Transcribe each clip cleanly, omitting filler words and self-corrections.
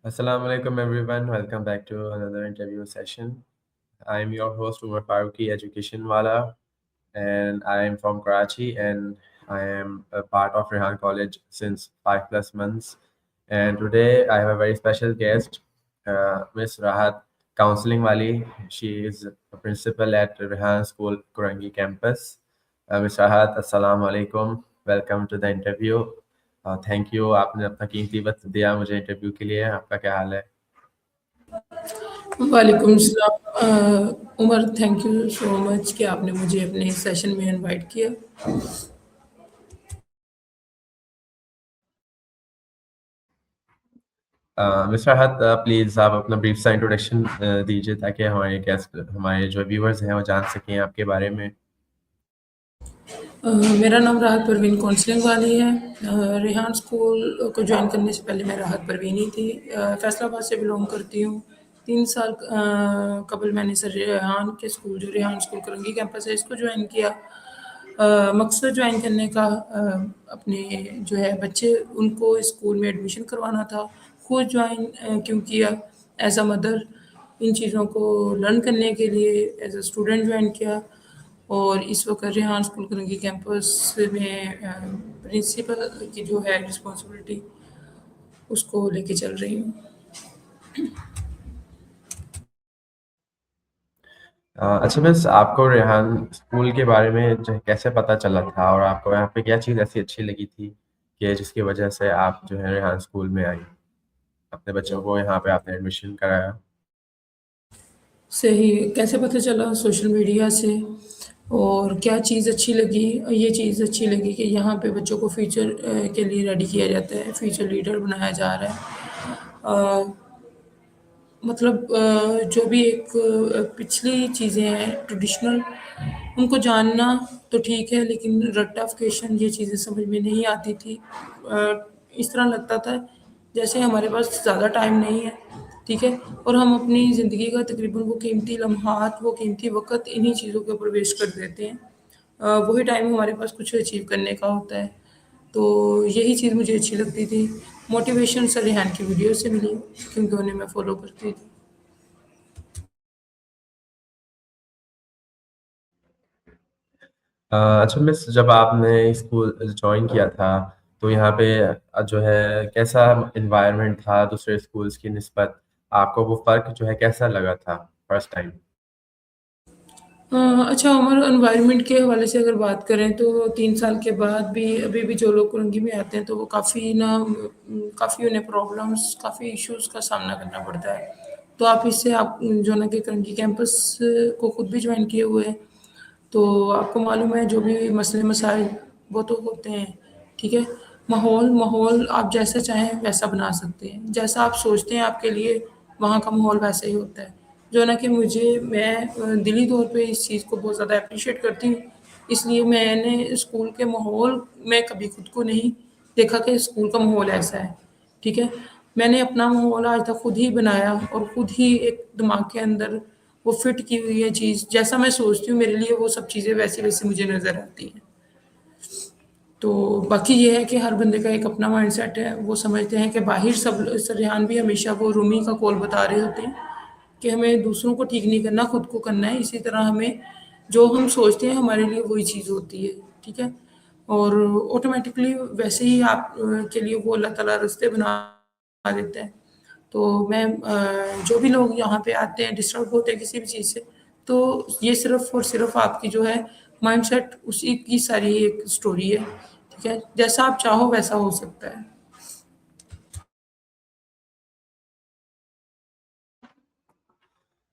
Assalamu alaikum everyone. Welcome back to another interview session. I'm your host Umar Faruqi, Education Wala, and I am from Karachi and I am a part of Rehan College since 5 plus months. And today I have a very special guest, Miss Rahat Counseling Wali. She is a principal at Rehan School, Kurangi campus. Miss Rahat, Assalamu alaikum. Welcome to the interview. Thank you आपने अपना कीमती वक्त दिया मुझे interview के लिए। आपका क्या हाल है? वालेकुम सलाम Umar, thank you so much कि आपने मुझे अपने सेशन में इनवाइट किया। मिस्टर राहत, प्लीज़ आप अपना ब्रीफ सा इंट्रोडक्शन दीजिए ताकि हमारे गेस्ट हमारे जो व्यूअर्स हैं वो जान सकें आपके बारे में। मेरा नाम राहत परवीन काउंसलिंग वाली है। रेहान स्कूल को ज्वाइन करने से पहले मैं राहत परवीन ही थी। फैसलाबाद से बिलोंग करती हूँ। 3 साल कबल मैंने सर रेहान के स्कूल, जो रेहान स्कूल करंगी कैंपस है, इसको ज्वाइन किया। मकसद ज्वाइन करने का अपने जो है बच्चे उनको स्कूल में एडमिशन करवाना था। खुद ज्वाइन क्यों किया? एज़ अ मदर इन चीज़ों को लर्न करने के लिए एज़ अ स्टूडेंट ज्वाइन किया। और इस वक्त रेहान स्कूल करंगी कैंपस में प्रिंसिपल की जो है रिस्पॉन्सिबिलिटी उसको लेके चल रही हूँ। अच्छा मिस, आपको रेहान स्कूल के बारे में जो है कैसे पता चला था और आपको यहाँ पे क्या चीज़ ऐसी अच्छी लगी थी कि जिसकी वजह से आप जो है रेहान स्कूल में आई, अपने बच्चों को यहाँ पे आपने एडमिशन कराया? सही, कैसे पता चला? सोशल मीडिया से। और क्या चीज़ अच्छी लगी? ये चीज़ अच्छी लगी कि यहाँ पे बच्चों को फ्यूचर के लिए रेडी किया जाता है, फ्यूचर लीडर बनाया जा रहा है। मतलब जो भी एक पिछली चीज़ें हैं ट्रेडिशनल, उनको जानना तो ठीक है, लेकिन रट्टाफिकेशन ये चीज़ें समझ में नहीं आती थी। इस तरह लगता था जैसे हमारे पास ज़्यादा टाइम नहीं है, ठीक है? और हम अपनी ज़िंदगी का तकरीबन वो कीमती लम्हात, वो कीमती वक़्त इन्हीं चीज़ों के ऊपर वेस्ट कर देते हैं। वही टाइम हमारे पास कुछ अचीव करने का होता है। तो यही चीज़ मुझे अच्छी लगती थी। मोटिवेशन सर रेहान की वीडियो से मिली, क्योंकि उन्हें मैं फ़ॉलो करती थी। अच्छा मिस, जब आपने स्कूल जॉइन किया था तो यहाँ पे जो है कैसा एनवायरनमेंट था दूसरे स्कूल्स की निस्बत? आपको वो फ़र्क जो है कैसा लगा था फर्स्ट टाइम? अच्छा, हमारे एनवायरनमेंट के हवाले से अगर बात करें तो 3 साल के बाद भी अभी भी जो लोग कुरंगी में आते हैं तो वो काफ़ी ना काफ़ी उन्हें प्रॉब्लम्स, काफ़ी इश्यूज़ का सामना करना पड़ता है। तो आप इससे आप जो ना कि कुरंगी कैंपस को खुद भी ज्वाइन किए हुए हैं, तो आपको मालूम है जो भी मसले मसाइल वो तो होते हैं, ठीक है? माहौल माहौल आप जैसा चाहें वैसा बना सकते हैं, जैसा आप सोचते हैं आपके लिए वहाँ का माहौल वैसा ही होता है। जो ना कि मैं दिली तौर पे इस चीज़ को बहुत ज़्यादा एप्रिशिएट करती हूँ, इसलिए मैंने स्कूल के माहौल में कभी खुद को नहीं देखा कि स्कूल का माहौल ऐसा है, ठीक है? मैंने अपना माहौल आज तक खुद ही बनाया और खुद ही एक दिमाग के अंदर वो फिट की हुई है चीज़, जैसा मैं सोचती हूँ मेरे लिए वो सब चीज़ें वैसी-वैसी मुझे नज़र आती हैं। तो बाकी ये है कि हर बंदे का एक अपना माइंडसेट है, वो समझते हैं कि बाहिर सब सरहान भी हमेशा वो रूमी का कौल बता रहे होते हैं कि हमें दूसरों को ठीक नहीं करना, खुद को करना है। इसी तरह हमें जो हम सोचते हैं हमारे लिए वही चीज़ होती है, ठीक है? और ऑटोमैटिकली वैसे ही आप के लिए वो अल्लाह ताला रास्ते बना देता है। तो मैं जो भी लोग यहाँ पे आते हैं डिस्टर्ब होते हैं किसी भी चीज़ से, तो ये सिर्फ़ और सिर्फ़ आपकी जो है माइंडसेट उसी की सारी एक स्टोरी है, ठीक है? जैसा आप चाहो वैसा हो सकता है।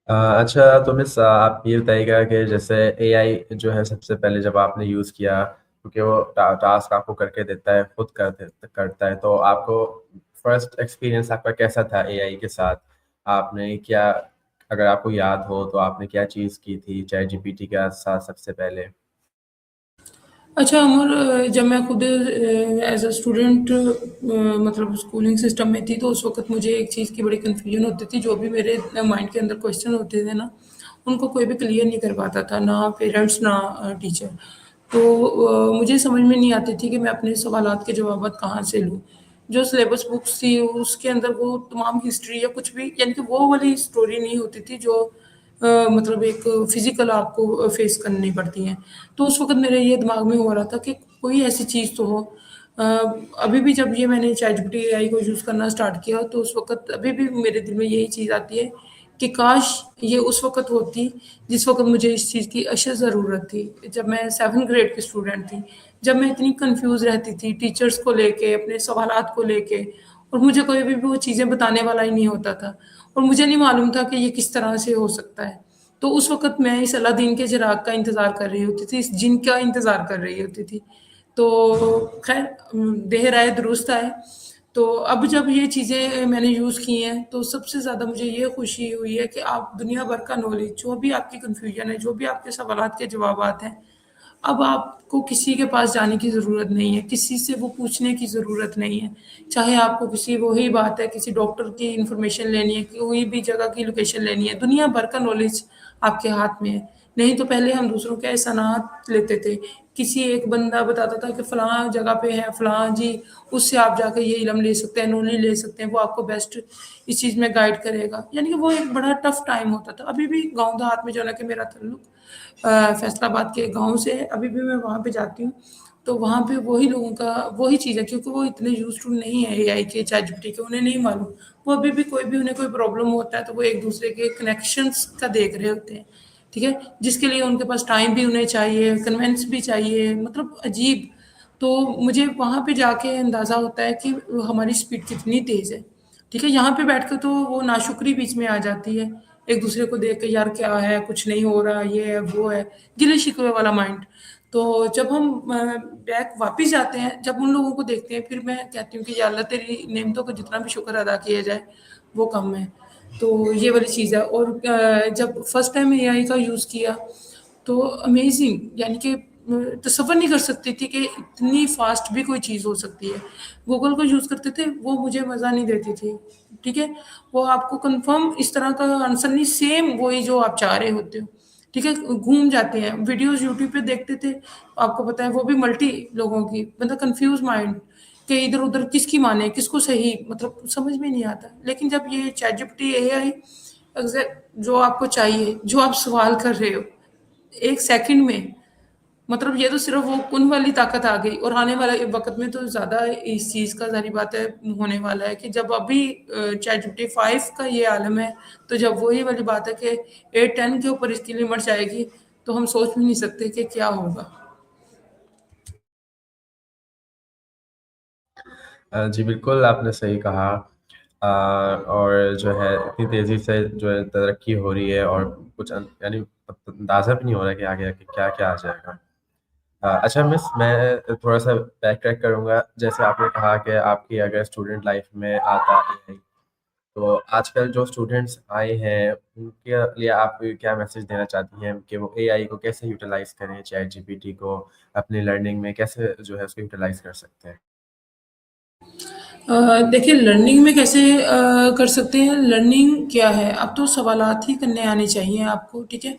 अच्छा तो मिस, आप ये बताइएगा कि जैसे एआई जो है सबसे पहले जब आपने यूज़ किया, क्योंकि वो टास्क आपको करके देता है, खुद करता है, तो आपको फर्स्ट एक्सपीरियंस आपका कैसा था एआई के साथ? आपने क्या, अगर आपको याद हो तो आपने क्या चीज़ की थी चैट जीपीटी के साथ सबसे पहले? अच्छा अमर, जब मैं खुद एज़ अ स्टूडेंट मतलब स्कूलिंग सिस्टम में थी, तो उस वक़्त मुझे एक चीज़ की बड़ी कन्फ्यूज़न होती थी। जो भी मेरे माइंड के अंदर क्वेश्चन होते थे ना, उनको कोई भी क्लियर नहीं कर पाता था, ना पेरेंट्स ना टीचर। तो मुझे समझ में नहीं आती थी कि मैं अपने सवालात के जवाबात कहाँ से लूँ। जो सिलेबस बुक्स थी उसके अंदर वो तमाम हिस्ट्री या कुछ भी, यानी कि वो वाली स्टोरी नहीं होती थी जो मतलब एक फिजिकल आपको फेस करनी पड़ती हैं। तो उस वक़्त मेरे ये दिमाग में हो रहा था कि कोई ऐसी चीज़ तो हो। अ, अभी भी जब ये मैंने चैटजीपीटी एआई को यूज़ करना स्टार्ट किया तो उस वक़्त अभी भी मेरे दिल में यही चीज़ आती है कि काश ये उस वक़्त होती जिस वक़्त मुझे इस चीज़ की अशद ज़रूरत थी। जब मैं 7th ग्रेड की स्टूडेंट थी, जब मैं इतनी कन्फ्यूज़ रहती थी टीचर्स को लेके, अपने सवालात को लेके, और मुझे कोई भी वो चीज़ें बताने वाला ही नहीं होता था और मुझे नहीं मालूम था कि ये किस तरह से हो सकता है। तो उस वक़्त मैं इस अलादीन के चिराग का इंतज़ार कर रही होती थी, इस जिन का इंतज़ार कर रही होती थी। तो ख़ैर देर आए दुरुस्त आए। तो अब जब ये चीज़ें मैंने यूज़ की हैं, तो सबसे ज़्यादा मुझे ये खुशी हुई है कि आप दुनिया भर का नॉलेज, जो भी आपकी कन्फ्यूज़न है, जो भी आपके सवालात के जवाबात हैं, अब आपको किसी के पास जाने की ज़रूरत नहीं है, किसी से वो पूछने की ज़रूरत नहीं है। चाहे आपको किसी, वही बात है, किसी डॉक्टर की इन्फॉर्मेशन लेनी है, कोई भी जगह की लोकेशन लेनी है, दुनिया भर का नॉलेज आपके हाथ में है। नहीं तो पहले हम दूसरों के सनाहत लेते थे। किसी एक बंदा बताता था कि फलाँ जगह पे है, फलाँ जी, उससे आप जाके ये इल्म ले सकते हैं, नॉलेज ले सकते हैं, वो आपको बेस्ट इस चीज़ में गाइड करेगा। यानी कि वो एक बड़ा टफ़ टाइम होता था। अभी भी गाँव देहात में जो है ना कि मेरा ताल्लुक फैसलाबाद के गाँव से है, अभी भी मैं वहाँ पे जाती हूँ, तो वहाँ पे वही लोगों का वही चीज़ है, क्योंकि वो इतने यूज़्ड टू नहीं है एआई के, चैटजीपीटी के, उन्हें नहीं मालूम। वो अभी भी कोई भी उन्हें कोई प्रॉब्लम होता है, तो वो एक-दूसरे के कनेक्शंस का देख रहे होते हैं, ठीक है? जिसके लिए उनके पास टाइम भी उन्हें चाहिए, कन्विंस भी चाहिए, मतलब अजीब। तो मुझे वहाँ पे जाके अंदाज़ा होता है कि हमारी स्पीड कितनी तेज़ है, ठीक है? यहाँ पे बैठ के तो वो नाशुक्री बीच में आ जाती है, एक-दूसरे को देख के यार क्या है, कुछ नहीं हो रहा, ये है, वो है, गिले-शिकवे वाला माइंड। तो जब हम बैक वापिस जाते हैं, जब उन लोगों को देखते हैं, फिर मैं कहती हूँ कि या अल्लाह तेरी नेमतों का जितना भी शुक्र अदा किया जाए, वो कम है। तो ये वाली चीज़ है। और जब फर्स्ट टाइम एआई का यूज़ किया, तो अमेज़िंग, यानी कि तसव्वुर नहीं कर सकती थी कि इतनी फ़ास्ट भी कोई चीज़ हो सकती है। गूगल को यूज़ करते थे, वो मुझे मज़ा नहीं देती थी, ठीक है? वो आपको कन्फर्म इस तरह का आंसर नहीं, सेम वही जो आप चाह रहे होते हो, ठीक है? घूम जाते हैं, वीडियोज़ यूट्यूब पे देखते थे, आपको पता है वो भी मल्टी लोगों की, मतलब कन्फ्यूज़ माइंड कि इधर-उधर किसकी माने, किसको सही, मतलब समझ में नहीं आता। लेकिन जब ये चैटजीपीटी एआई एग्ज़ैक्ट जो आपको चाहिए, जो आप सवाल कर रहे हो, 1 सेकंड में, मतलब ये तो सिर्फ़ वो कुन वाली ताकत आ गई, और आने वाले वक़्त में तो ज़्यादा इस चीज़ का ज़ाहिर बात है होने वाला है कि जब अभी चैटजीपीटी 5 का ये आलम है, तो जब वही वाली बात है कि 8-10 के ऊपर इसकी लिमिट जाएगी, तो हम सोच भी नहीं सकते कि क्या होगा। जी, बिल्कुल आपने सही कहा। और जो है इतनी तेज़ी से जो है तरक्की हो रही है और कुछ यानी अंदाज़ा भी नहीं हो रहा है कि आगे आके क्या-क्या आ जाएगा। अच्छा मिस, मैं थोड़ा-सा बैक ट्रैक करूँगा। जैसे आपने कहा कि आपकी अगर स्टूडेंट लाइफ़ में आता है, तो आजकल जो स्टूडेंट्स आए हैं, उनके लिए आप क्या मैसेज देना चाहती हैं कि वो एआई को कैसे यूटिलाइज़ करें, चैटजीपीटी को अपनी लर्निंग में कैसे जो है उसको यूटिलाइज़ कर सकते हैं? देखिए लर्निंग में कैसे कर सकते हैं, लर्निंग क्या है, अब तो सवालात ही करने आने चाहिए आपको, ठीक है?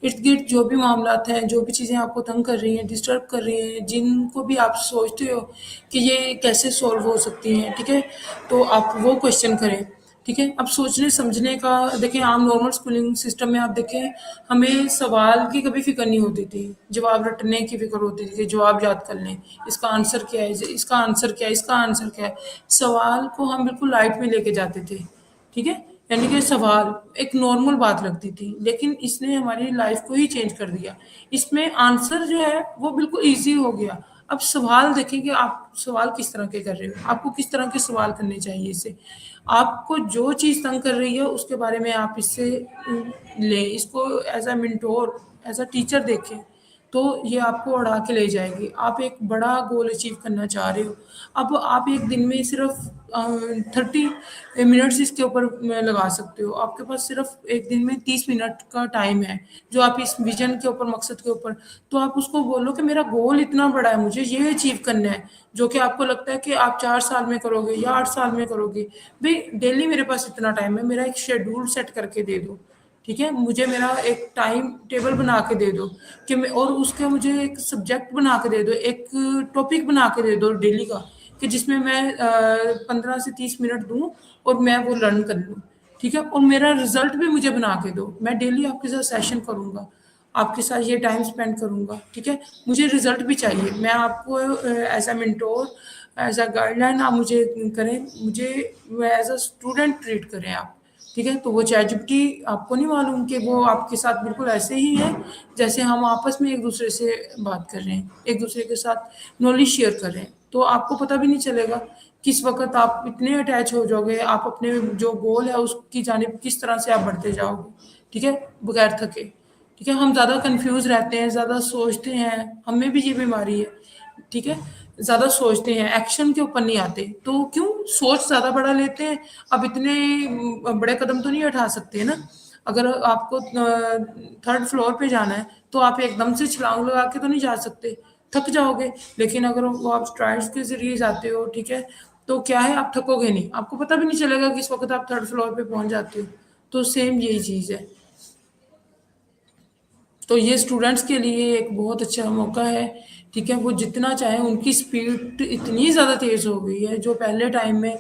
इर्द-गिर्द जो भी मामलात हैं, जो भी चीज़ें आपको तंग कर रही हैं, डिस्टर्ब कर रही हैं, जिनको भी आप सोचते हो कि ये कैसे सॉल्व हो सकती हैं, ठीक है? तो आप वो क्वेश्चन करें, ठीक है? अब सोचने-समझने का देखिए, आम नॉर्मल स्कूलिंग सिस्टम में आप देखें, हमें सवाल की कभी फ़िक्र नहीं होती थी, जवाब रटने की फ़िक्र होती थी कि जवाब याद कर लें, इसका आंसर क्या है, इसका आंसर क्या है, इसका आंसर क्या है। सवाल को हम बिल्कुल लाइट में लेके जाते थे, ठीक है? यानी कि सवाल एक नॉर्मल बात लगती थी, लेकिन इसने हमारी लाइफ़ को ही चेंज कर दिया। इसमें आंसर जो है वो बिल्कुल ईज़ी हो गया। अब सवाल देखें कि आप सवाल किस तरह के कर रहे हो, आपको किस तरह के सवाल करने चाहिए इससे। आपको जो चीज़ तंग कर रही है उसके बारे में आप इससे लें, इसको as a mentor, as a teacher देखें, तो ये आपको उड़ा के ले जाएगी। आप एक बड़ा गोल अचीव करना चाह रहे हो, अब आप एक दिन में सिर्फ़ 30 मिनट्स इसके ऊपर लगा सकते हो। आपके पास सिर्फ़ एक दिन में 30 मिनट का टाइम है, जो आप इस विज़न के ऊपर, मकसद के ऊपर, तो आप उसको बोलो कि मेरा गोल इतना बड़ा है, मुझे ये अचीव करना है, जो कि आपको लगता है कि आप 4 साल में करोगे या 8 साल में करोगे। भई डेली मेरे पास इतना टाइम है, मेरा एक शेड्यूल सेट करके दे दो, ठीक है? मुझे मेरा एक टाइम टेबल बना के दे दो कि मैं, और उसका मुझे एक सब्जेक्ट बना के दे दो, एक टॉपिक बना के दे दो डेली का, कि जिसमें मैं 15 से 30 मिनट दूँ और मैं वो लर्न कर लूँ, ठीक है? और मेरा रिज़ल्ट भी मुझे बना के दो, मैं डेली आपके साथ सेशन करूँगा, आपके साथ ये टाइम स्पेंड करूँगा, ठीक है? मुझे रिज़ल्ट भी चाहिए, मैं आपको as a mentor, as a guideline आप मुझे करें, मुझे एज़ अ स्टूडेंट ट्रीट करें आप, ठीक है? तो वो चैटजीपीटी आपको नहीं मालूम कि वो आपके साथ बिल्कुल ऐसे ही है, जैसे हम आपस में एक-दूसरे से बात कर रहे हैं, एक-दूसरे के साथ नॉलेज शेयर कर रहे हैं, तो आपको पता भी नहीं चलेगा, किस वक़्त आप इतने अटैच हो जाओगे, आप अपने जो गोल है उसकी जानिब किस तरह से आप बढ़ते जाओगे, ठीक है? बगैर थके, ठीक है? हम ज़्यादा कन्फ्यूज़ रहते हैं, ज़्यादा सोचते हैं, हमें भी ये बीमारी है, ठीक है? ज़्यादा सोचते हैं, एक्शन के ऊपर नहीं आते, तो क्यों? सोच ज़्यादा बड़ा लेते हैं, अब इतने बड़े कदम तो नहीं उठा सकते ना। अगर आपको 3rd फ्लोर पे जाना है, तो आप एकदम से छलांग लगा के तो नहीं जा सकते, थक जाओगे। लेकिन अगर वो आप स्ट्राइड्स के ज़रिए जाते हो, ठीक है? तो क्या है, आप थकोगे नहीं, आपको पता भी नहीं चलेगा किस वक़्त आप 3rd फ्लोर पे पहुँच जाते हो। तो सेम यही चीज़ है। तो ये स्टूडेंट्स के लिए एक बहुत अच्छा मौका है, ठीक है? वो जितना चाहें, उनकी स्पीड इतनी ज़्यादा तेज़ हो गई है, जो पहले टाइम में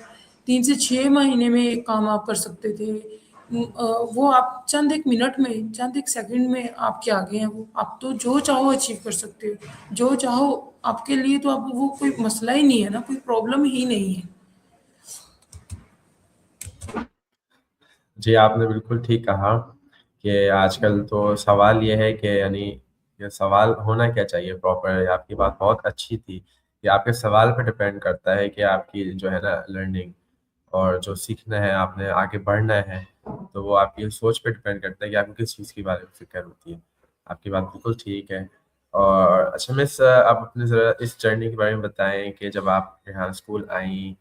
3 से 6 महीने में एक काम आप कर सकते थे। वो आप चंद 1 मिनट में, चंद 1 सेकंड में आपके आगे हैं वो। आप तो जो चाहो अचीव कर सकते हो। जो चाहो आपके लिए तो अब वो कोई मसला ही नहीं है ना, कोई प्रॉब्लम ही नहीं है। जी, आपने बिल्कुल ठीक कहा कि आजकल तो सवाल ये है कि यानी ये सवाल होना क्या चाहिए प्रॉपर। आपकी बात बहुत अच्छी थी कि आपके सवाल पे डिपेंड करता है कि आपकी जो है ना लर्निंग और जो सीखना है, आपने आगे बढ़ना है, तो वो आपकी सोच पे डिपेंड करता है कि आपको किस चीज़ के बारे में फ़िक्र होती है। आपकी बात बिल्कुल ठीक है। और अच्छा मिस, आप अपने ज़रा इस जर्नी के बारे में बताएँ कि जब आप यहाँ स्कूल आईं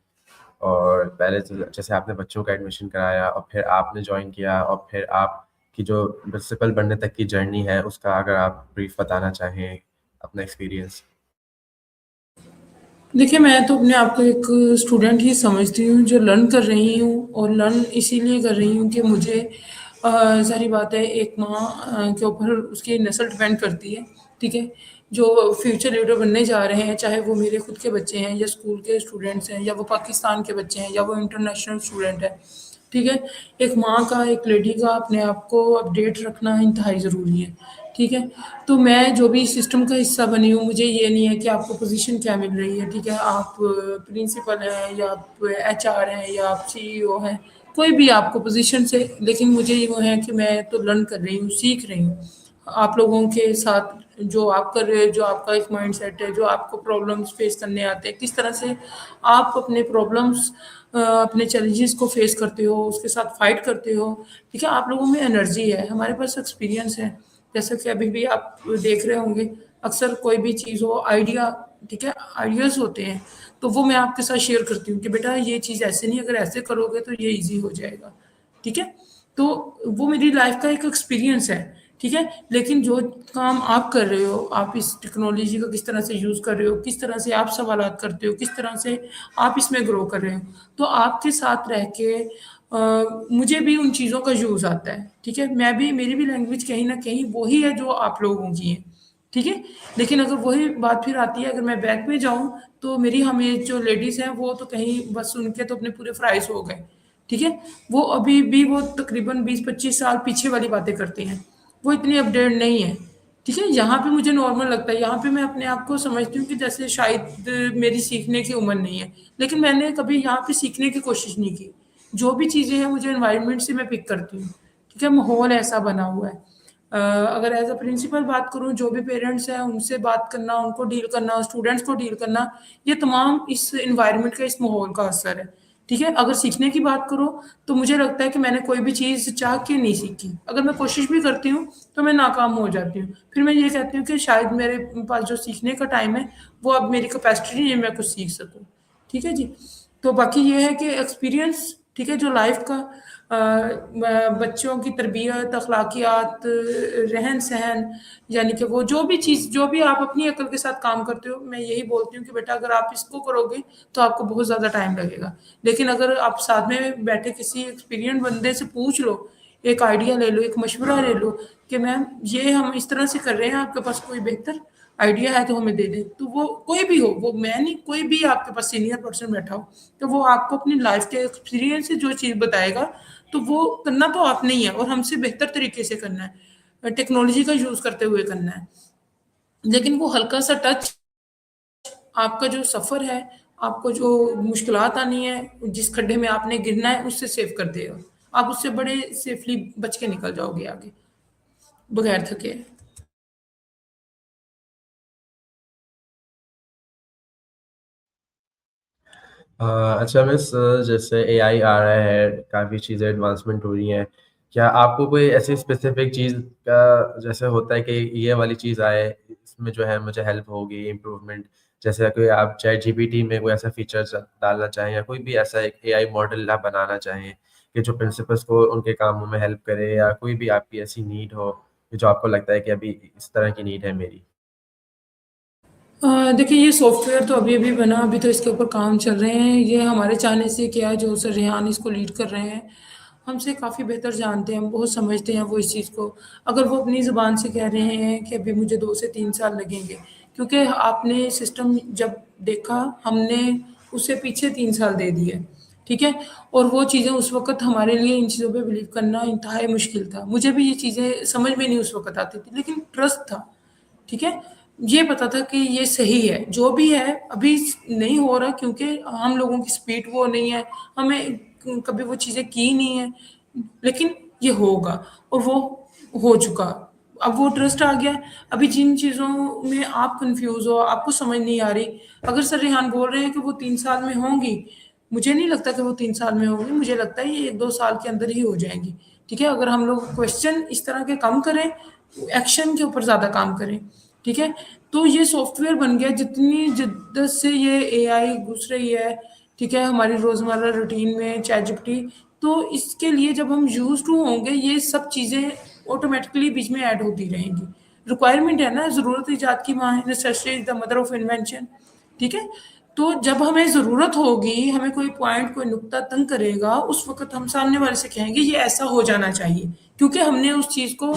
और पहले तो जैसे आपने बच्चों का एडमिशन कराया और फिर आपने जॉइन किया और फिर आपकी जो प्रिंसिपल बनने तक की जर्नी है, उसका अगर आप ब्रीफ बताना चाहें, अपना एक्सपीरियंस? देखिए, मैं तो अपने आप को एक स्टूडेंट ही समझती हूँ, जो लर्न कर रही हूँ, और लर्न इसीलिए कर रही हूँ कि मुझे ज़ाहिर बात है, एक माँ के ऊपर उसकी नस्ल डिपेंड करती है, ठीक है? जो फ्यूचर लीडर बनने जा रहे हैं, चाहे वो मेरे खुद के बच्चे हैं या स्कूल के स्टूडेंट्स हैं या वो पाकिस्तान के बच्चे हैं या वो इंटरनेशनल स्टूडेंट है, ठीक है? एक माँ का, एक लेडी का अपने आप को अपडेट रखना इंतहाई ज़रूरी है, ठीक है? तो मैं जो भी सिस्टम का हिस्सा बनी हूँ, मुझे ये नहीं है कि आपको पोज़ीशन क्या मिल रही है, ठीक है? आप प्रिंसिपल हैं या आप एचआर हैं या आप सीईओ हैं, कोई भी आपको पोज़ीशन से, लेकिन मुझे ये वो है कि मैं तो लर्न कर रही हूँ, सीख रही हूँ। आप लोगों के साथ जो आप कर रहे हो, जो आपका एक माइंडसेट है, जो आपको प्रॉब्लम्स फेस करने आते हैं, किस तरह से आप अपने प्रॉब्लम्स अपने चैलेंजेस को फेस करते हो, उसके साथ फाइट करते हो, ठीक है? आप लोगों में एनर्जी है, हमारे पास एक्सपीरियंस है। जैसा कि अभी भी आप देख रहे होंगे, अक्सर कोई भी चीज़ हो, आइडिया, ठीक है? आइडियाज़ होते हैं, तो वो मैं आपके साथ शेयर करती हूँ कि बेटा ये चीज़ ऐसे नहीं, अगर ऐसे करोगे तो ये ईज़ी हो जाएगा, ठीक है? तो वो मेरी लाइफ का एक एक्सपीरियंस है, ठीक है? लेकिन जो काम आप कर रहे हो, आप इस टेक्नोलॉजी का किस तरह से यूज़ कर रहे हो, किस तरह से आप सवालात करते हो, किस तरह से आप इसमें ग्रो कर रहे हो, तो आपके साथ रह के मुझे भी उन चीज़ों का यूज़ आता है, ठीक है? मैं भी, मेरी भी लैंग्वेज कहीं न कहीं वही है जो आप लोगों की है, ठीक है? लेकिन अगर वही बात फिर आती है, अगर मैं बैक में जाऊँ, तो मेरी हमें जो लेडीज़ हैं, वो तो कहीं बस उनके तो अपने पूरे फ्राइज़ हो गए, ठीक है? वो अभी भी वो तकरीबन 20-25 साल पीछे वाली बातें करती हैं। वो इतनी अपडेट नहीं है, ठीक है? यहाँ पे मुझे नॉर्मल लगता है, यहाँ पे मैं अपने आप को समझती हूँ कि जैसे शायद मेरी सीखने की उम्र नहीं है, लेकिन मैंने कभी यहाँ पे सीखने की कोशिश नहीं की। जो भी चीज़ें हैं मुझे एनवायरनमेंट से मैं पिक करती हूँ, ठीक है? माहौल ऐसा बना हुआ है। अगर एज़ अ प्रिंसिपल बात करूँ, जो भी पेरेंट्स हैं उनसे बात करना, उनको डील करना, स्टूडेंट्स को डील करना, ये तमाम इस एनवायरनमेंट का, इस माहौल का असर है, ठीक है? अगर सीखने की बात करो, तो मुझे लगता है कि मैंने कोई भी चीज़ चाह के नहीं सीखी। अगर मैं कोशिश भी करती हूँ, तो मैं नाकाम हो जाती हूँ। फिर मैं ये कहती हूँ कि शायद मेरे पास जो सीखने का टाइम है, वो अब मेरी कैपेसिटी नहीं है मैं कुछ सीख सकूँ। ठीक है जी? तो बाकी ये है कि एक्सपीरियंस, ठीक है, जो लाइफ़ का बच्चों की तरबियत, अखलाकियात, रहन-सहन, यानी कि वो जो भी चीज़, जो भी आप अपनी अक्ल के साथ काम करते हो, मैं यही बोलती हूँ कि बेटा अगर आप इसको करोगे, तो आपको बहुत ज़्यादा टाइम लगेगा। लेकिन अगर आप साथ में बैठे किसी एक्सपीरियंस्ड बंदे से पूछ लो, एक आइडिया ले लो, एक मशवरा ले लो कि मैम ये हम इस तरह से कर रहे हैं, आपके पास कोई बेहतर आइडिया है तो हमें दे दे। तो वो कोई भी हो, वो मैं नहीं, कोई भी आपके पास सीनियर पर्सन बैठा हो, तो वो आपको अपनी लाइफ के एक्सपीरियंस से जो चीज़ बताएगा, तो वो करना तो आपने ही है और हमसे बेहतर तरीके से करना है, टेक्नोलॉजी का यूज़ करते हुए करना है। लेकिन वो हल्का सा टच आपका जो सफ़र है, आपको जो मुश्किलात आनी है, जिस खड्डे में आपने गिरना है, उससे सेव कर देगा। आप उससे बड़े सेफली बच के निकल जाओगे आगे, बगैर थके। अ, अच्छा मिस, जैसे एआई आ रहा है, काफ़ी चीज़ें एडवांसमेंट हो रही हैं। क्या आपको कोई ऐसी स्पेसिफिक चीज़ का जैसे होता है कि ये वाली चीज़ आए, इसमें जो है मुझे हेल्प होगी, इम्प्रूवमेंट, जैसे कोई आप चैट जीपीटी में कोई ऐसा फीचर डालना चाहें या कोई भी ऐसा एक एआई मॉडल आप बनाना चाहें कि जो प्रिंसिपल्स को उनके कामों में हेल्प करे, या कोई भी आपकी ऐसी नीड हो कि जो आपको लगता है कि अभी इस तरह की नीड है मेरी? देखिए, ये सॉफ्टवेयर तो अभी-अभी बना, अभी तो इसके ऊपर काम चल रहे हैं। ये हमारे चाहने से क्या, जो सर रेहान इसको लीड कर रहे हैं, हमसे काफ़ी बेहतर जानते हैं, हम बहुत समझते हैं वो इस चीज़ को। अगर वो अपनी ज़ुबान से कह रहे हैं कि अभी मुझे 2 से 3 साल लगेंगे, क्योंकि आपने सिस्टम जब देखा, हमने उससे पीछे 3 साल दे दिए, ठीक है? और वो चीज़ें उस वक़्त हमारे लिए इन चीज़ों पे बिलीव करना इंतहाई मुश्किल था। मुझे भी ये चीज़ें समझ में नहीं उस वक़्त आती थी, लेकिन ट्रस्ट था। ठीक है? ये पता था कि ये सही है, जो भी है अभी नहीं हो रहा, क्योंकि हम लोगों की स्पीड वो नहीं है, हमें कभी वो चीज़ें की नहीं है, लेकिन ये होगा और वो हो चुका। अब वो ट्रस्ट आ गया। अभी जिन चीज़ों में आप कन्फ्यूज़ हो, आपको समझ नहीं आ रही, अगर सर रेहान बोल रहे हैं कि वो 3 साल में होंगी, मुझे नहीं लगता कि वो 3 साल में होंगी, मुझे लगता है ये 1-2 साल के अंदर ही हो जाएँगी। ठीक है? अगर हम लोग क्वेश्चन इस तरह के कम करें, एक्शन के ऊपर ज़्यादा काम करें, ठीक है? तो ये सॉफ्टवेयर बन गया, जितनी जिद्दत से ये एआई घुस रही है, ठीक है, हमारी रोज़मर्रा रूटीन में चैटजीपीटी, तो इसके लिए जब हम यूज़्ड टू होंगे, ये सब चीज़ें ऑटोमैटिकली बीच में ऐड होती रहेंगी। रिक्वायरमेंट है ना, ज़रूरत इजाद की माँ है, necessity is the mother of invention, ठीक है? तो जब हमें ज़रूरत होगी, हमें कोई पॉइंट, कोई नुक्ता तंग करेगा, उस वक़्त हम सामने वाले से कहेंगे ये ऐसा हो जाना चाहिए, क्योंकि हमने उस चीज़ को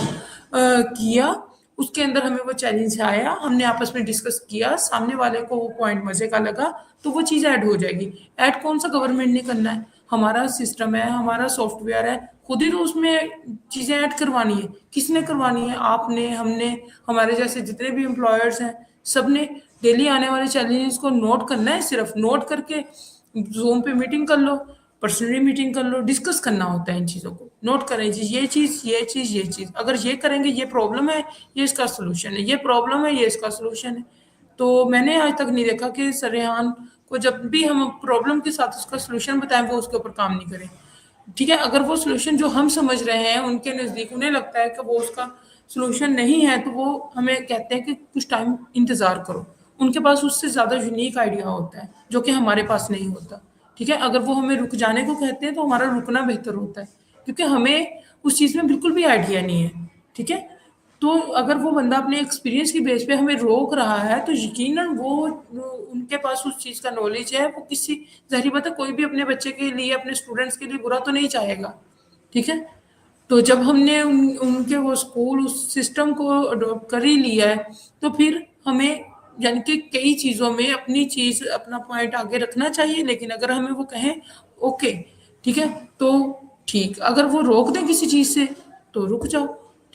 किया, उसके अंदर हमें वो चैलेंज आया, हमने आपस में डिस्कस किया, सामने वाले को वो पॉइंट मज़े का लगा, तो वो चीज़ ऐड हो जाएगी। ऐड कौन-सा गवर्नमेंट ने करना है, हमारा सिस्टम है, हमारा सॉफ्टवेयर है, खुद ही तो उसमें चीज़ें ऐड करवानी है। किसने करवानी है? आपने, हमने, हमारे जैसे जितने भी एम्प्लॉयर्स हैं, सबने डेली आने वाले चैलेंजेस को नोट करना है, सिर्फ नोट करके ज़ूम पे मीटिंग कर लो, पर्सनली मीटिंग कर लो, डिस्कस करना होता है इन चीज़ों को। नोट करें जी, ये चीज़, ये चीज़, ये चीज़। अगर ये करेंगे, ये प्रॉब्लम है, ये इसका सॉल्यूशन है, ये प्रॉब्लम है, ये इसका सॉल्यूशन है। तो मैंने आज तक नहीं देखा कि सरेआम को जब भी हम प्रॉब्लम के साथ उसका सॉल्यूशन बताएँ, वो उसके ऊपर काम नहीं करें। ठीक है? अगर वो सॉल्यूशन जो हम समझ रहे हैं, उनके नज़दीक उन्हें लगता है कि वो उसका सॉल्यूशन नहीं है, तो वो हमें कहते हैं कि कुछ टाइम इंतज़ार करो। उनके पास उससे ज़्यादा यूनीक आइडिया होता है, जो कि हमारे पास नहीं होता। ठीक है? अगर वो हमें रुक जाने को कहते हैं, तो हमारा रुकना बेहतर होता है, क्योंकि हमें उस चीज़ में बिल्कुल भी आइडिया नहीं है। ठीक है? तो अगर वो बंदा अपने एक्सपीरियंस की बेस पे हमें रोक रहा है, तो यकीनन वो उनके पास उस चीज़ का नॉलेज है, वो किसी, ज़ाहिर बात है, कोई भी अपने बच्चे के लिए, अपने स्टूडेंट्स के लिए बुरा तो नहीं चाहेगा, ठीक है? तो जब हमने उनके वो स्कूल उस सिस्टम को अडॉप्ट कर ही लिया है, तो फिर हमें, यानी कि कई चीज़ों में अपनी चीज़, अपना पॉइंट आगे रखना चाहिए, लेकिन अगर हमें वो कहें ओके, ठीक है, तो ठीक, अगर वो रोक दें किसी चीज़ से, तो रुक जाओ,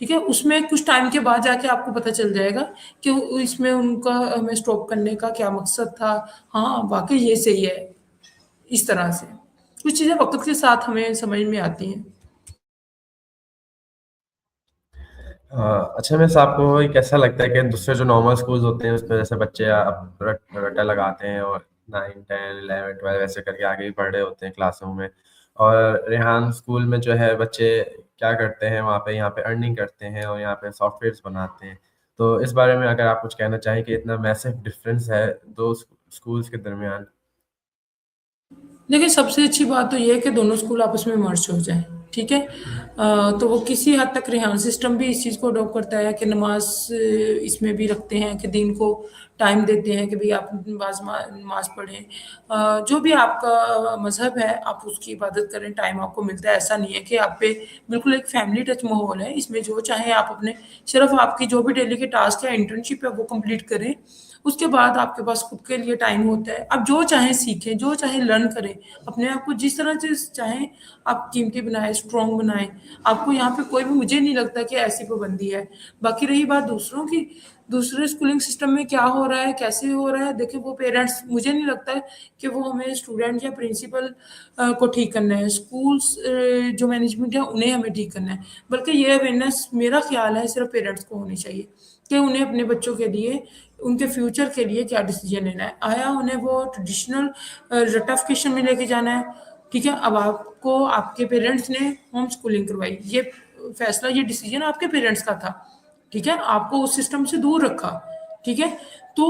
ठीक है, उसमें कुछ टाइम के बाद जाके आपको पता चल जाएगा कि इसमें उनका हमें स्टॉप करने का क्या मकसद था। हाँ, वाकई ये सही है, इस तरह से कुछ चीज़ें वक्त के साथ हमें समझ में आती हैं। अच्छा मिस, आपको ये कैसा लगता है कि दूसरे जो नॉर्मल स्कूल्स होते हैं उसमें जैसे बच्चे अब रट्टा लगाते हैं और 9, 10, 11, 12 ऐसे करके आगे भी पढ़ रहे होते हैं क्लासों में, और रेहान स्कूल में जो है बच्चे क्या करते हैं वहाँ पे, यहाँ पे अर्निंग करते हैं और यहाँ पे सॉफ्टवेयर्स बनाते हैं। तो इस बारे में अगर आप कुछ कहना चाहें कि इतना मैसिव डिफरेंस है दो स्कूल्स के दरमियान? देखिए, सबसे अच्छी बात तो ये है कि दोनों स्कूल आपस में मर्ज हो जाएँ। ठीक है। तो वो किसी हद तक रेहान सिस्टम भी इस चीज़ को अडॉप्ट करता है कि नमाज इसमें भी रखते हैं कि दिन को टाइम देते हैं कि भाई आप नमाज पढ़ें। जो भी आपका मज़हब है आप उसकी इबादत करें, टाइम आपको मिलता है। ऐसा नहीं है कि आप पे बिल्कुल एक फैमिली टच माहौल है, इसमें जो चाहें आप अपने सिर्फ आपकी जो भी डेली के टास्क है, इंटर्नशिप है, वो कंप्लीट करें। उसके बाद आपके पास खुद के लिए टाइम होता है, आप जो चाहें सीखें, जो चाहें लर्न करें, अपने आप को जिस तरह से चाहें आप कीमती बनाएं, स्ट्रॉन्ग बनाएं। आपको यहाँ पे कोई भी, मुझे नहीं लगता कि ऐसी पाबंदी है। बाकी रही बात दूसरों की, दूसरे स्कूलिंग सिस्टम में क्या हो रहा है, कैसे हो रहा है, देखिए वो पेरेंट्स, मुझे नहीं लगता है कि वो हमें स्टूडेंट या प्रिंसिपल को ठीक करना है, स्कूल्स जो मैनेजमेंट है उन्हें हमें ठीक करना है। बल्कि ये अवेयरनेस मेरा ख्याल है सिर्फ पेरेंट्स को होनी चाहिए कि उन्हें अपने बच्चों के लिए, उनके फ्यूचर के लिए क्या डिसीजन लेना है। आया उन्हें वो ट्रेडिशनल रटाफिकेशन में लेके जाना है, ठीक है। अब आपको आपके पेरेंट्स ने होम स्कूलिंग करवाई, ये फैसला, ये डिसीजन आपके पेरेंट्स का था, ठीक है। आपको उस सिस्टम से दूर रखा, ठीक है। तो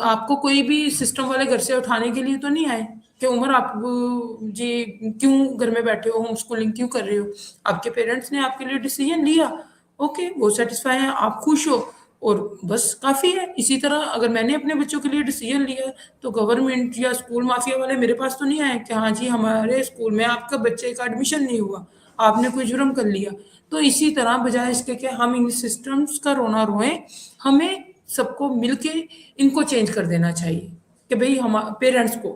आपको कोई भी सिस्टम वाले घर से उठाने के लिए तो नहीं आए कि उमर आप जी क्यों घर में बैठे हो, होम स्कूलिंग क्यों कर रहे हो। आपके पेरेंट्स ने आपके लिए डिसीजन लिया, ओके, वो सेटिस्फाई है, आप खुश हो, और बस काफ़ी है। इसी तरह अगर मैंने अपने बच्चों के लिए डिसीजन लिया तो गवर्नमेंट या स्कूल माफिया वाले मेरे पास तो नहीं आए कि हाँ जी हमारे स्कूल में आपका बच्चे का एडमिशन नहीं हुआ, आपने कोई जुर्म कर लिया। तो इसी तरह बजाय इसके कि हम इन सिस्टम्स का रोना रोएं, हमें सबको मिलके इनको चेंज कर देना चाहिए कि भाई हम पेरेंट्स को,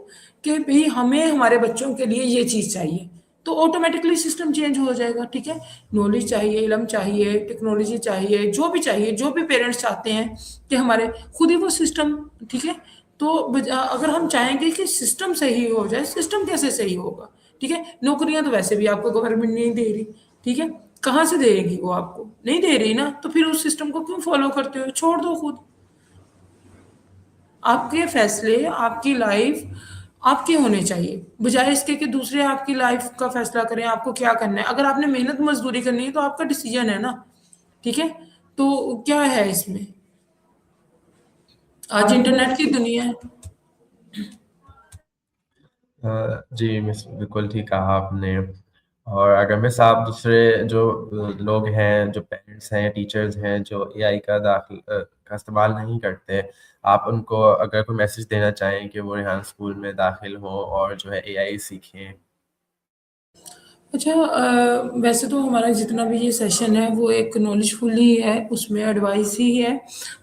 कि भाई हमें हमारे बच्चों के लिए ये चीज़ चाहिए, तो ऑटोमेटिकली सिस्टम चेंज हो जाएगा, ठीक है। नॉलेज चाहिए, इल्म चाहिए, टेक्नोलॉजी चाहिए, जो भी चाहिए, जो भी पेरेंट्स चाहते हैं कि हमारे खुद ही वो सिस्टम, ठीक है। तो अगर हम चाहेंगे कि सिस्टम सही हो जाए, सिस्टम कैसे सही होगा, ठीक है। नौकरियां तो वैसे भी आपको गवर्नमेंट नहीं दे रही, ठीक है। कहाँ से देगी वो, आपको नहीं दे रही ना, तो फिर उस सिस्टम को क्यों फॉलो करते हो, छोड़ दो खुद। आपके फैसले, आपकी लाइफ आपके होने चाहिए, बजाय इसके कि दूसरे आपकी लाइफ का फैसला करें आपको क्या करना है। अगर आपने मेहनत मजदूरी करनी है तो आपका डिसीजन है ना, ठीक है। तो क्या है इसमें, आज इंटरनेट की दुनिया है। जी मिस, बिल्कुल ठीक कहा आपने। और अगर मिस आप दूसरे जो लोग हैं, जो पेरेंट्स हैं, टीचर्स हैं, जो एआई का इस्तेमाल नहीं करते, आप उनको अगर कोई मैसेज देना चाहें कि वो यहाँ स्कूल में दाखिल हों और जो है एआई सीखें। अच्छा, वैसे तो हमारा जितना भी ये सेशन है वो एक नॉलेजफुल ही है, उसमें एडवाइस ही है।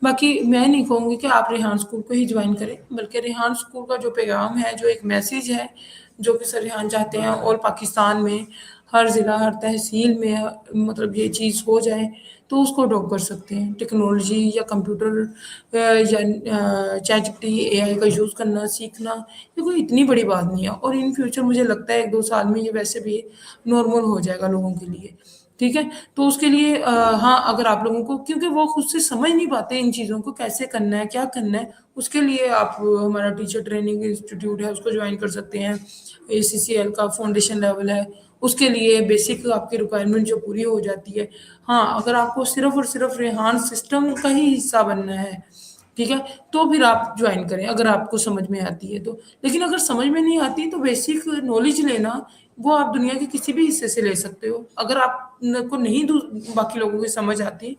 बाकी मैं नहीं कहूँगी कि आप रेहान स्कूल को ही ज्वाइन करें, बल्कि रेहान स्कूल का जो पैगाम है, जो एक मैसेज है, जो कि सर रेहान चाहते हैं ऑल पाकिस्तान में हर ज़िला, हर तहसील में मतलब ये चीज़ हो जाए, तो उसको अडॉप्ट कर सकते हैं। टेक्नोलॉजी या कंप्यूटर या चैट जीपीटी, एआई का यूज़ करना सीखना, ये कोई इतनी बड़ी बात नहीं है। और इन फ्यूचर मुझे लगता है 1-2 साल में ये वैसे भी नॉर्मल हो जाएगा लोगों के लिए, ठीक है। तो उसके लिए हाँ, अगर आप लोगों को, क्योंकि वो खुद से समझ नहीं पाते इन चीज़ों को कैसे करना है, क्या करना है, उसके लिए आप हमारा टीचर ट्रेनिंग इंस्टीट्यूट है उसको ज्वाइन कर सकते हैं। एसीसीएल का फाउंडेशन लेवल है, उसके लिए बेसिक आपकी रिक्वायरमेंट जो पूरी हो जाती है। हाँ, अगर आपको सिर्फ और सिर्फ रेहान सिस्टम का ही हिस्सा बनना है, ठीक है, तो फिर आप ज्वाइन करें अगर आपको समझ में आती है तो। लेकिन अगर समझ में नहीं आती तो बेसिक नॉलेज लेना, वो आप दुनिया के किसी भी हिस्से से ले सकते हो। अगर आप को नहीं बाकी लोगों की समझ आती,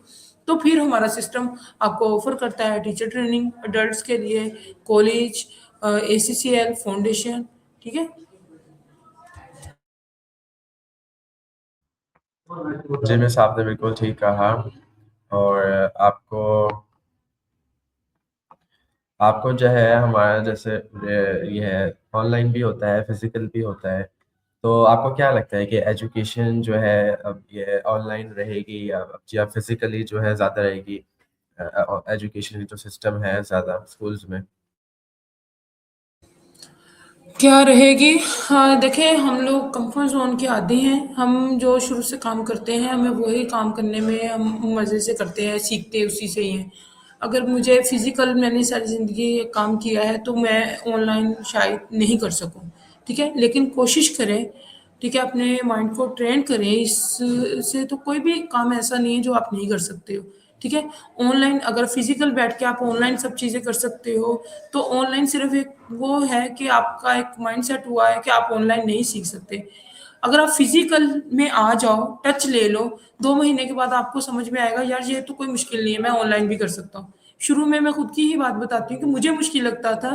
तो फिर हमारा सिस्टम आपको ऑफर करता है टीचर ट्रेनिंग अडल्ट्स के लिए, कॉलेज, एसीसीएल फाउंडेशन, ठीक है। जी मिस, आपने बिल्कुल ठीक कहा। और आपको आपको जो है हमारा जैसे ये है, ऑनलाइन भी होता है, फिजिकल भी होता है। तो आपको क्या लगता है कि एजुकेशन जो है अब ये ऑनलाइन रहेगी या फिजिकली जो है ज़्यादा रहेगी? एजुकेशन जो सिस्टम है ज़्यादा स्कूल्स में। क्या रहेगी? हाँ, देखिए हम लोग कंफर्ट ज़ोन के आदी हैं, हम जो शुरू से काम करते हैं, हमें वही काम करने में हम मज़े से करते हैं, सीखते उसी से ही हैं। अगर मुझे फ़िज़िकल, मैंने सारी ज़िंदगी ये काम किया है, तो मैं ऑनलाइन शायद नहीं कर सकूँ, ठीक है? लेकिन कोशिश करें, ठीक है? अपने माइंड को ट्रेन करें, इससे तो कोई भी काम ऐसा नहीं है जो आप नहीं कर सकते हो, ठीक है? ऑनलाइन अगर फिजिकल बैठ के आप ऑनलाइन सब चीज़ें कर सकते हो, तो ऑनलाइन सिर्फ एक वो है कि आपका एक माइंडसेट हुआ है कि आप ऑनलाइन नहीं सीख सकते। अगर आप फिजिकल में आ जाओ, टच ले लो, 2 महीने के बाद आपको समझ में आएगा यार ये तो कोई मुश्किल नहीं है, मैं ऑनलाइन भी कर सकता हूँ। शुरू में मैं खुद की ही बात बताती हूँ कि मुझे मुश्किल लगता था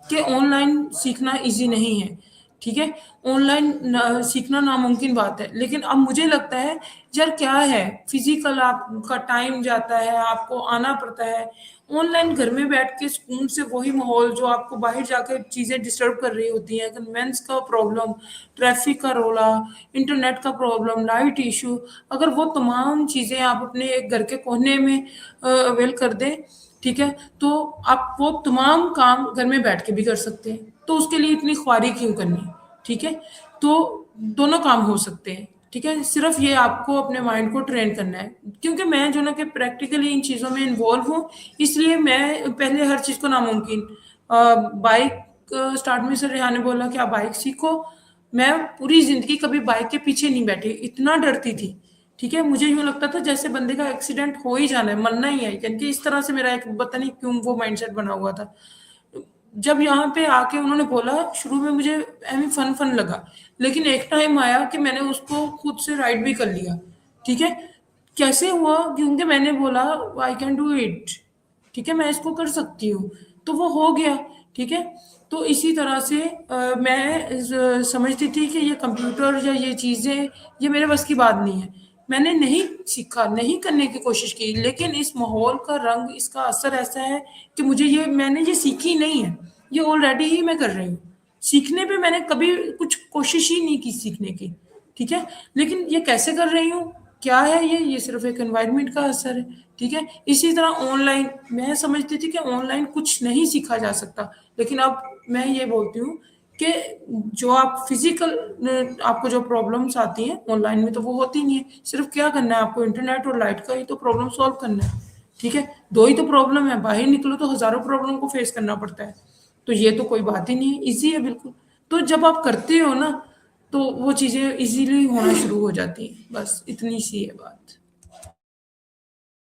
कि ऑनलाइन सीखना ईज़ी नहीं है, ठीक है? ऑनलाइन सीखना नामुमकिन बात है, लेकिन अब मुझे लगता है यार क्या है, फिजिकल आपका टाइम जाता है, आपको आना पड़ता है। ऑनलाइन घर में बैठ के सुकून से वही माहौल जो आपको बाहर जाकर चीज़ें डिस्टर्ब कर रही होती हैं, कन्वेंस का प्रॉब्लम, ट्रैफिक का रौला, इंटरनेट का प्रॉब्लम, लाइट इशू, अगर वो तमाम चीज़ें आप अपने एक घर के कोने में अवेल कर दें, ठीक है? तो आप वो तमाम काम घर में बैठ के भी कर सकते हैं। तो उसके लिए इतनी ख्वारी क्यों करनी, ठीक है? तो दोनों काम हो सकते हैं, ठीक है? सिर्फ ये आपको अपने माइंड को ट्रेन करना है, क्योंकि मैं जो ना कि प्रैक्टिकली इन चीज़ों में इन्वॉल्व हूँ, इसलिए मैं पहले हर चीज़ को नामुमकिन बाइक स्टार्ट में से रेहान ने बोला कि आप बाइक सीखो। मैं पूरी ज़िंदगी कभी बाइक के पीछे नहीं बैठी, इतना डरती थी, ठीक है? मुझे यूँ लगता था जैसे बंदे का एक्सीडेंट हो ही जाना है, मरना ही है, यानी कि इस तरह से मेरा एक पता नहीं क्यों वो माइंडसेट बना हुआ था। जब यहाँ पे आके उन्होंने बोला, शुरू में मुझे ऐवें फन लगा, लेकिन एक टाइम आया कि मैंने उसको खुद से राइड भी कर लिया, ठीक है? कैसे हुआ? क्योंकि मैंने बोला आई कैन डू इट, ठीक है? मैं इसको कर सकती हूँ, तो वो हो गया, ठीक है? तो इसी तरह से मैं समझती थी कि ये कंप्यूटर या ये चीज़ें ये मेरे बस की बात नहीं है। मैंने नहीं सीखा, नहीं करने की कोशिश की, लेकिन इस माहौल का रंग, इसका असर ऐसा है कि मुझे ये मैंने ये सीखी नहीं है, ये ऑलरेडी ही मैं कर रही हूँ। सीखने पे मैंने कभी कुछ कोशिश ही नहीं की सीखने की, ठीक है? लेकिन ये कैसे कर रही हूँ, क्या है ये सिर्फ़ एक एनवायरनमेंट का असर है, ठीक है? इसी तरह ऑनलाइन मैं समझती थी कि ऑनलाइन कुछ नहीं सीखा जा सकता, लेकिन अब मैं ये बोलती हूँ कि जो आप फिज़िकल आपको जो प्रॉब्लम्स आती हैं, ऑनलाइन में तो वो होती नहीं है। सिर्फ़ क्या करना है आपको, इंटरनेट और लाइट का ही तो प्रॉब्लम सॉल्व करना है, ठीक है? 2 ही तो प्रॉब्लम है, बाहर निकलो तो हज़ारों प्रॉब्लम को फेस करना पड़ता है। तो ये तो कोई बात ही नहीं है, ईज़ी है बिल्कुल। तो जब आप करते हो ना, तो वो चीज़ें ईज़िली होना शुरू हो जाती हैं। बस इतनी सी है बात।